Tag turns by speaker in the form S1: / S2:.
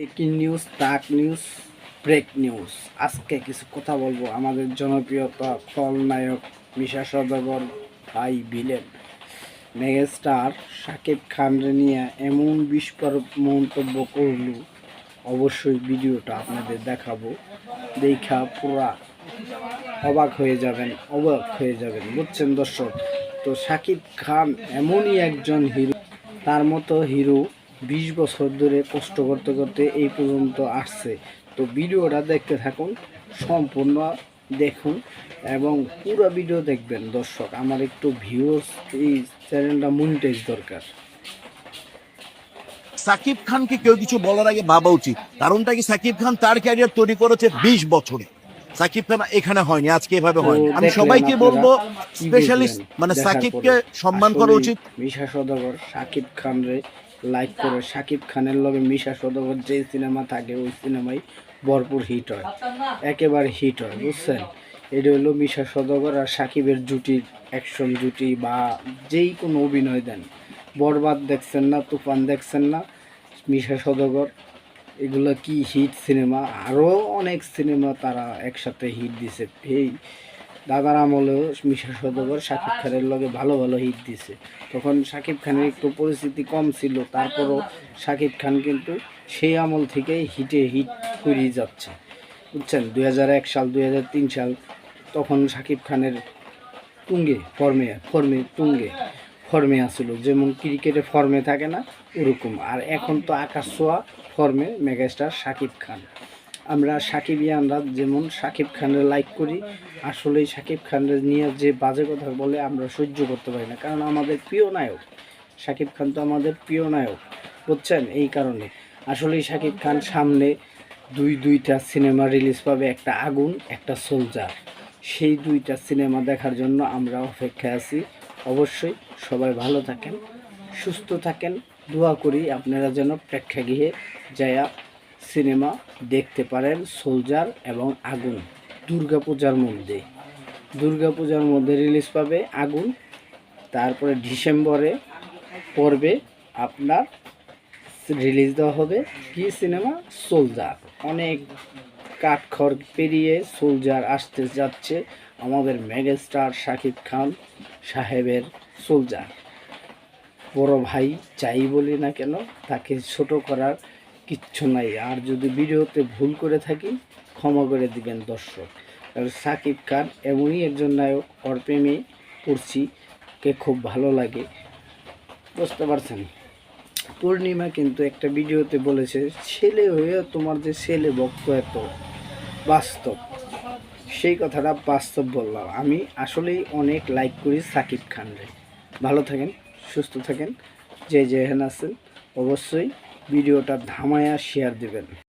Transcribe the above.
S1: Breaking news, তাক news, break news. আজকে কিছু কথা বলবো আমাদের জনপ্রিয়তা খলনায়ক মিশা সওদাগর ভাই ভিলেন মেগাস্টার শাকিব খানরে নিয়ে এমন বিস্ফোরক মন্তব্য করল। অবশ্যই ভিডিওটা আপনাদের দেখাবো, দেখা পুরা অবাক হয়ে যাবেন বুঝছেন দর্শক। তো শাকিব খান এমনই একজন হিরো, তার মতো হিরো 20 বছর ধরে কষ্ট করতে করতে এই পর্যন্ত আসছে। তো ভিডিওটা দেখতে থাকুন, সম্পূর্ণ দেখুন এবং পুরো ভিডিও দেখবেন দর্শক। আমার একটু ভিউয়ার্স, এই চ্যানেলটা মনিটাইজ দরকার।
S2: সাকিব খানকে কেউ কিছু বলার আগে ভাবা উচিত। কারণটা কি, সাকিব খান তার ক্যারিয়ার তৈরি করেছে 20 বছরে। সাকিব খান এখানে হয়নি, আজকে এভাবে হয়নি। আমি সবাইকে বলবো, স্পেশালিস্ট মানে সাকিবকে সম্মান করা উচিত।
S1: মিশা সওদাগর শাকিব খানরে লাইক করে, শাকিব খানের লগে মিশা সওদাগর যে সিনেমা থাকে ওই সিনেমায় ভরপুর হিট হয়, একেবারে হিট হয় বুঝছেন। এটা হলো মিশা সওদাগর আর সাকিবের জুটির অ্যাকশন জুটি, বা যেই কোনো অভিনয় দেন। বরবাদ দেখছেন না, তুফান দেখছেন না, মিশা সওদাগর এগুলো কি হিট সিনেমা। আরও অনেক সিনেমা তারা একসাথে হিট দিছে। এই দাদার আমলেও মিশা সওদাগর শাকিব খানের লগে ভালো ভালো হিট দিছে। তখন শাকিব খানের একটু পরিস্থিতি কম ছিল, তারপরও শাকিব খান কিন্তু সেই আমল থেকেই হিট করেই যাচ্ছে বুঝছেন। 2001 সাল 2003 সাল তখন শাকিব খানের তুঙ্গে ফর্মে আসছিল, যেমন ক্রিকেটে ফর্মে থাকে না ওরকম। আর এখন তো আকাশ ছোঁয়া ফর্মে মেগাস্টার শাকিব খান। আমরা সাকিবিয়ানরা যেমন শাকিব খানের লাইক করি, আসলেই শাকিব খানের নিয়ে যে বাজে কথা বলে আমরা সহ্য করতে পারি না, কারণ আমাদের প্রিয় নায়ক শাকিব খান, তো আমাদের প্রিয় নায়ক বুঝছেন। এই কারণে আসলেই শাকিব খান সামনে দুইটা সিনেমা রিলিজ পাবে, একটা আগুন, একটা সোলজার। সেই দুইটা সিনেমা দেখার জন্য আমরা অপেক্ষায় আছি। অবশ্যই সবাই ভালো থাকেন, সুস্থ থাকেন, দোয়া করি আপনারা যেন প্রেক্ষাগৃহে যায়া সিনেমা দেখতে পারেন সোলজার এবং আগুন। দুর্গাপূজার মধ্যে রিলিজ পাবে আগুন, তারপরে ডিসেম্বরে পড়বে আপনার রিলিজ দেওয়া হবে কি সিনেমা, সোলজার। অনেক কাঠখড় পেরিয়ে সোলজার আসতে যাচ্ছে আমাদের মেগাস্টার শাকিব খান সাহেবের সোলজার। বড় ভাই যাই বলি না কেন, তাকে ছোট করার কিচ্ছু নাই। আর যদি ভিডিওতে ভুল করে থাকি ক্ষমা করে দিবেন দর্শক। আর শাকিব খান এমনই একজন নায়ক, ওর প্রেমে পড়ছি, কে খুব ভালো লাগে বুঝতে পারছেন। পূর্ণিমা কিন্তু একটা ভিডিওতে বলেছে, ছেলে হয়ে তোমার যে ছেলে ভক্ত এত বাস্তব, সেই কথাটা বাস্তব বললাম। আমি আসলেই অনেক লাইক করি শাকিব খানরে। ভালো থাকেন, সুস্থ থাকেন, যে যেখানে আছেন অবশ্যই ভিডিওটা ধামায়া শেয়ার দিবেন।